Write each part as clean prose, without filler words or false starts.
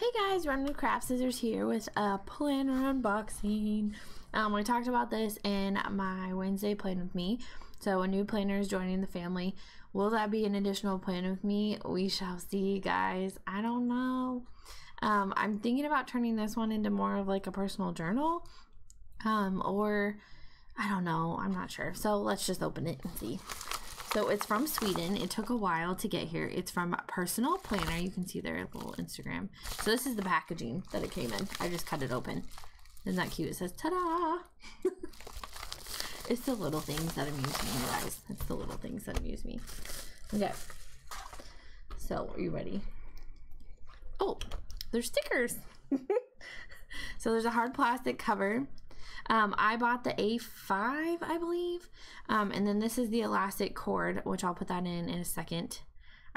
Hey guys, RunWithCraftScissors here with a planner unboxing. We talked about this in my Wednesday Plan With Me. So a new planner is joining the family. Will that be an additional Plan With Me? We shall see, guys. I don't know. I'm thinking about turning this one into more of like a personal journal. Or I don't know. I'm not sure. So let's just open it and see. So it's from Sweden. It took a while to get here. It's from Personal Planner. You can see their little Instagram. So this is the packaging that it came in. I just cut it open. Isn't that cute? It says, ta-da! It's the little things that amuse me, you guys. It's the little things that amuse me. Okay. So, are you ready? Oh, there's stickers. So there's a hard plastic cover. I bought the A5, I believe. And then this is the elastic cord, which I'll put that in a second.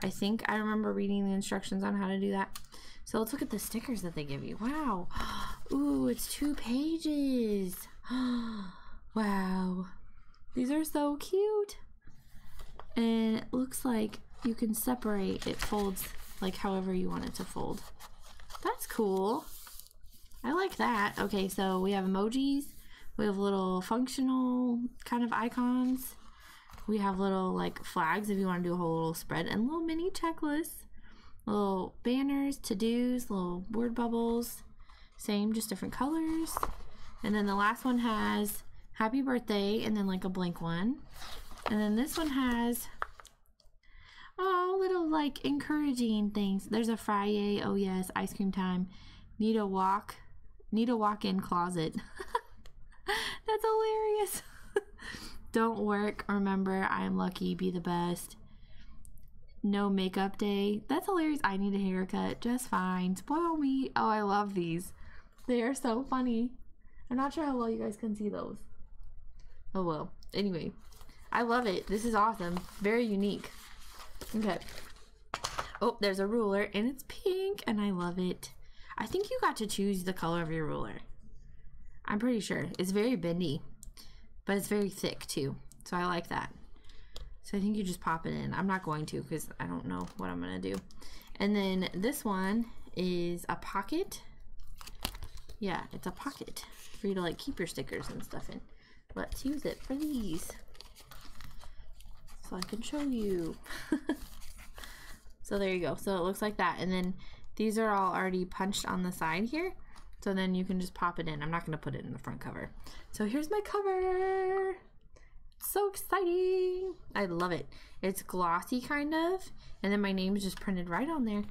I think I remember reading the instructions on how to do that. So let's look at the stickers that they give you. Wow. Ooh, it's 2 pages. Wow. These are so cute. And it looks like you can separate. It folds like however you want it to fold. That's cool. I like that. Okay, so we have emojis. We have little functional kind of icons. We have little like flags if you want to do a whole little spread, and little mini checklists, little banners, to-dos, little word bubbles. Same, just different colors. And then the last one has happy birthday and then like a blank one. And then this one has little like encouraging things. There's a Friday, oh yes, ice cream time, need a walk-in closet. That's hilarious. Don't work, remember, I am lucky, be the best. No makeup day. That's hilarious. I need a haircut, just fine. Spoil me. Oh, I love these. They are so funny. I'm not sure how well you guys can see those. Oh well. Anyway, I love it. This is awesome. Very unique. Okay. Oh, there's a ruler and it's pink and I love it. I think you got to choose the color of your ruler. I'm pretty sure. It's very bendy, but it's very thick too. So I like that. So I think you just pop it in. I'm not going to because I don't know what I'm going to do. And then this one is a pocket. Yeah, it's a pocket for you to like keep your stickers and stuff in. Let's use it for these. So I can show you. So there you go. So it looks like that. And then these are all already punched on the side here. So then you can just pop it in. I'm not going to put it in the front cover. So here's my cover. It's so exciting. I love it. It's glossy kind of. And then my name is just printed right on there.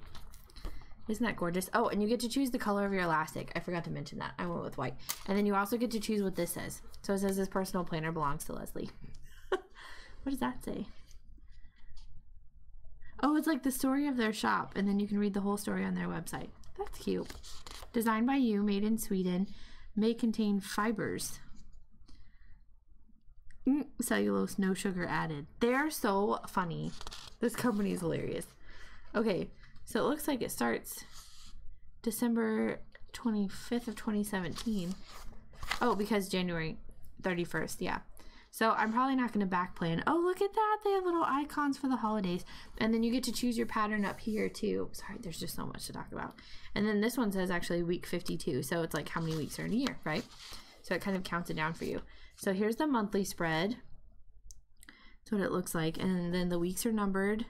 Isn't that gorgeous? Oh, and you get to choose the color of your elastic. I forgot to mention that. I went with white. And then you also get to choose what this says. So it says this personal planner belongs to Leslie. What does that say? Oh, it's like the story of their shop. And then you can read the whole story on their website. That's cute. Designed by you, made in Sweden, may contain fibers. Cellulose, no sugar added. They're so funny. This company is hilarious. Okay, so it looks like it starts December 25th of 2017. Oh, because January 31st, yeah. So I'm probably not going to back plan. Oh, look at that. They have little icons for the holidays. And then you get to choose your pattern up here too. Sorry, there's just so much to talk about. And then this one says actually week 52. So it's like how many weeks are in a year, right? So it kind of counts it down for you. So here's the monthly spread. That's what it looks like. And then the weeks are numbered.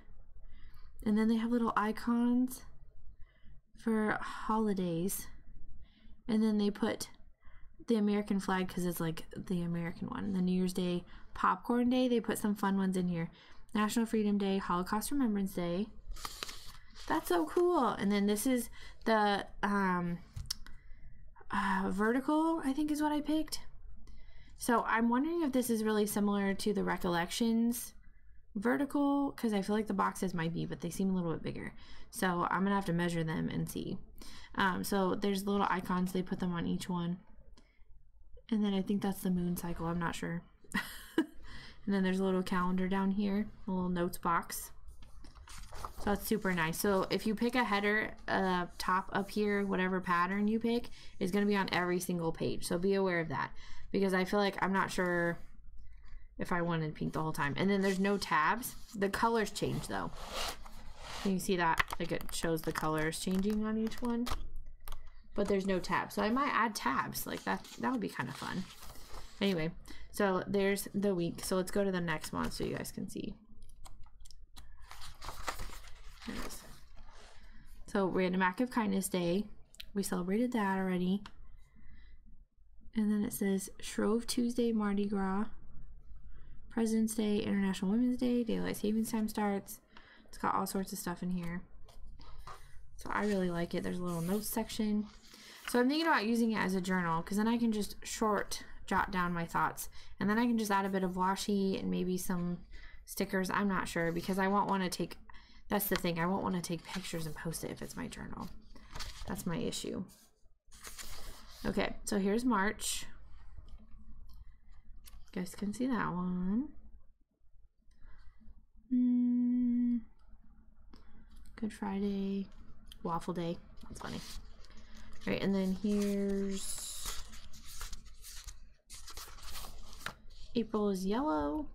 And then they have little icons for holidays. And then they put the American flag because it's like the American one. The New Year's Day, Popcorn Day, they put some fun ones in here. National Freedom Day, Holocaust Remembrance Day. That's so cool. And then this is the vertical, I think is what I picked. So I'm wondering if this is really similar to the Recollections vertical, because I feel like the boxes might be, but they seem a little bit bigger. So I'm gonna have to measure them and see. So there's little icons, they put them on each one. And then I think that's the moon cycle, I'm not sure. And then there's a little calendar down here, a little notes box. So that's super nice. So if you pick a header, top up here, whatever pattern you pick is going to be on every single page. So be aware of that, because I feel like I'm not sure if I wanted pink the whole time. And then there's no tabs. The colors change though. Can you see that? Like it shows the colors changing on each one. but there's no tabs. So I might add tabs. Like that would be kind of fun. Anyway, so there's the week. So let's go to the next one so you guys can see. There it is. So Random Act of Kindness Day. We celebrated that already. And then it says Shrove Tuesday, Mardi Gras, President's Day, International Women's Day, Daylight Savings Time starts. It's got all sorts of stuff in here. So I really like it. There's a little notes section. So I'm thinking about using it as a journal because then I can just short jot down my thoughts. And then I can just add a bit of washi and maybe some stickers. I'm not sure because I won't want to take, that's the thing, I won't want to take pictures and post it if it's my journal. That's my issue. Okay, so here's March. You guys can see that one. Good Friday, Waffle Day. That's funny. All right, and then here's April is yellow.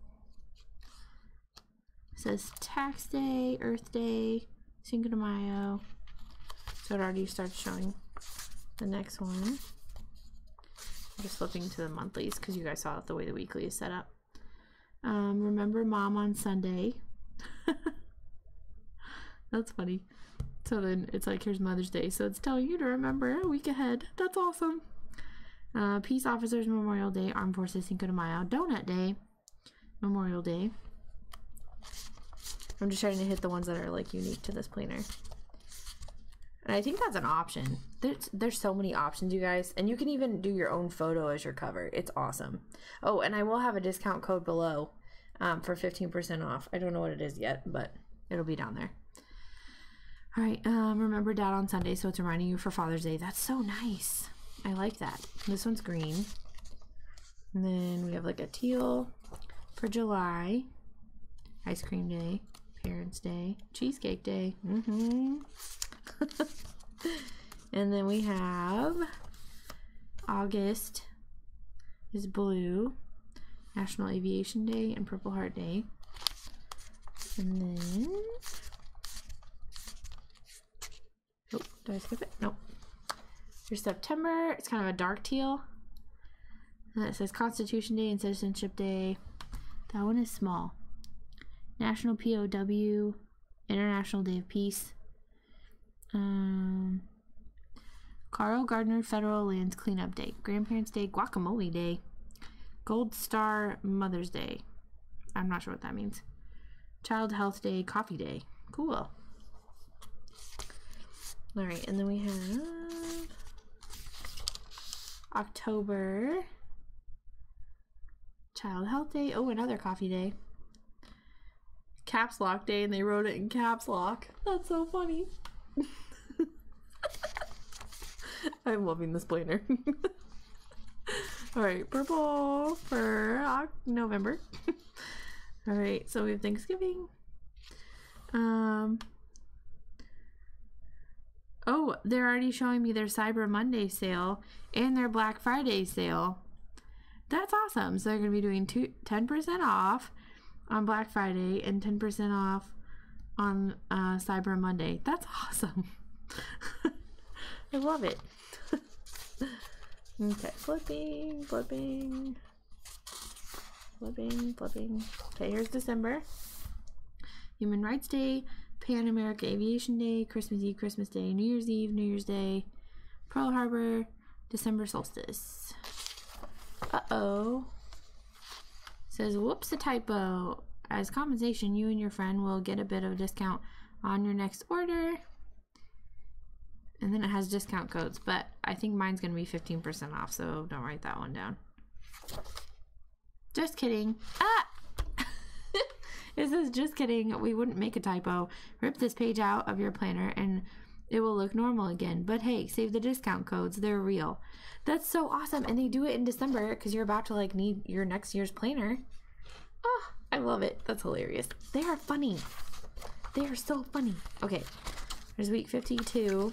It says Tax Day, Earth Day, Cinco de Mayo. So it already starts showing the next one. I'm just flipping to the monthlies because you guys saw the way the weekly is set up. Remember Mom on Sunday. That's funny. So then it's like, here's Mother's Day. So it's telling you to remember a week ahead. That's awesome. Peace Officers Memorial Day, Armed Forces Cinco de Mayo, Donut Day, Memorial Day. I'm just trying to hit the ones that are like unique to this planner. And I think that's an option. There's so many options, you guys. And you can even do your own photo as your cover. It's awesome. Oh, and I will have a discount code below for 15% off. I don't know what it is yet, but it'll be down there. All right, remember Dad on Sunday, so it's reminding you for Father's Day. That's so nice. I like that. This one's green. And then we have like a teal for July. Ice Cream Day, Parents' Day, Cheesecake Day. And then we have August is blue, National Aviation Day and Purple Heart Day. And then, oh, did I skip it? Nope. Here's September. It's kind of a dark teal. And it says Constitution Day and Citizenship Day. That one is small. National POW, International Day of Peace. Carl Gardner Federal Lands Cleanup Day, Grandparents' Day, Guacamole Day, Gold Star Mother's Day. I'm not sure what that means. Child Health Day, Coffee Day. Cool. All right, and then we have October, Child Health Day. Oh, another Coffee Day. Caps Lock Day, and they wrote it in caps lock. That's so funny. I'm loving this planner. All right, purple for November. All right, so we have Thanksgiving. Oh, they're already showing me their Cyber Monday sale and their Black Friday sale. That's awesome. So they're going to be doing 10% off on Black Friday and 10% off on Cyber Monday. That's awesome. I love it. Okay, flipping. Okay, here's December. Human Rights Day, Pan American Aviation Day, Christmas Eve, Christmas Day, New Year's Eve, New Year's Day, Pearl Harbor, December solstice. Uh-oh. Says, whoops, a typo. As compensation, you and your friend will get a bit of a discount on your next order. And then it has discount codes, but I think mine's going to be 15% off, so don't write that one down. Just kidding. Ah! It says, just kidding. We wouldn't make a typo. Rip this page out of your planner and it will look normal again. But hey, save the discount codes. They're real. That's so awesome. And they do it in December because you're about to like need your next year's planner. Oh, I love it. That's hilarious. They are funny. They are so funny. Okay, there's week 52.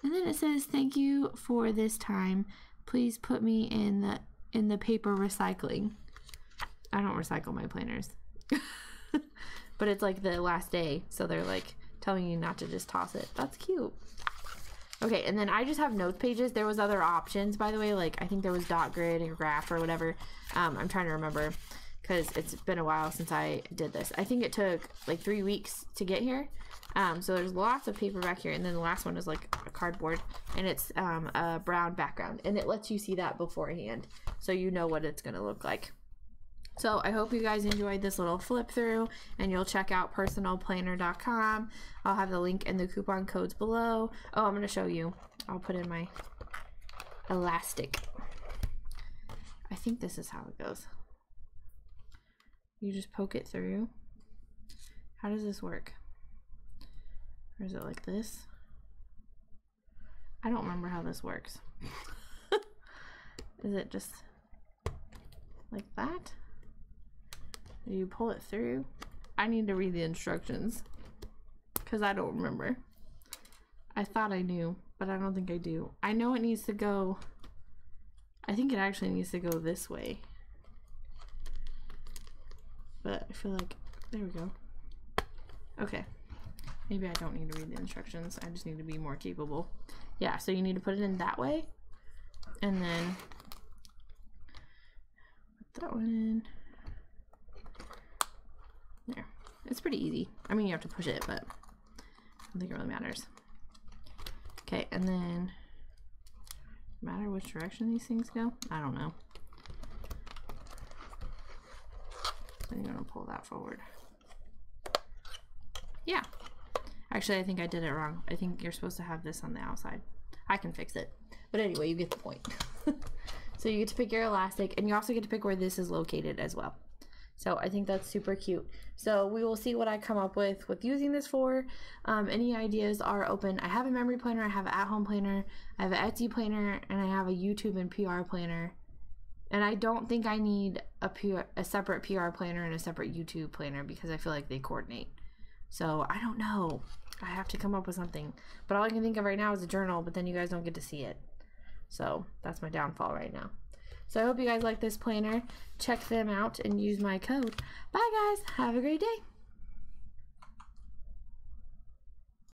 And then it says, thank you for this time. Please put me in the paper recycling. I don't recycle my planners. But it's like the last day, so they're like telling you not to just toss it. That's cute. Okay, and then I just have notes pages. There was other options, by the way, like I think there was dot grid or graph or whatever. I'm trying to remember because it's been a while since I did this. I think it took like 3 weeks to get here. So there's lots of paper back here, and then the last one is like a cardboard, and it's a brown background, and it lets you see that beforehand, so you know what it's gonna look like. So I hope you guys enjoyed this little flip through, and you'll check out personalplanner.com. I'll have the link and the coupon codes below. Oh, I'm going to show you. I'll put in my elastic. I think this is how it goes. You just poke it through. How does this work? Or is it like this? I don't remember how this works. Is it just like that? Do you pull it through? I need to read the instructions because I don't remember. I thought I knew, but I don't think I do. I know it needs to go, I think it actually needs to go this way. But I feel like, there we go. Okay. Maybe I don't need to read the instructions. I just need to be more capable. Yeah, so you need to put it in that way. And then put that one in. There. It's pretty easy. I mean, you have to push it, but I don't think it really matters. Okay, and then matter which direction these things go? I don't know. So you're gonna pull that forward. Yeah. Actually, I think I did it wrong. I think you're supposed to have this on the outside. I can fix it. But anyway, you get the point. So you get to pick your elastic, and you also get to pick where this is located as well. So I think that's super cute. So we will see what I come up with using this for. Any ideas are open. I have a memory planner, I have an at-home planner, I have an Etsy planner, and I have a YouTube and PR planner. And I don't think I need a separate PR planner and a separate YouTube planner because I feel like they coordinate. So I don't know. I have to come up with something. But all I can think of right now is a journal, but then you guys don't get to see it. So that's my downfall right now. So I hope you guys like this planner. Check them out and use my code. Bye guys. Have a great day.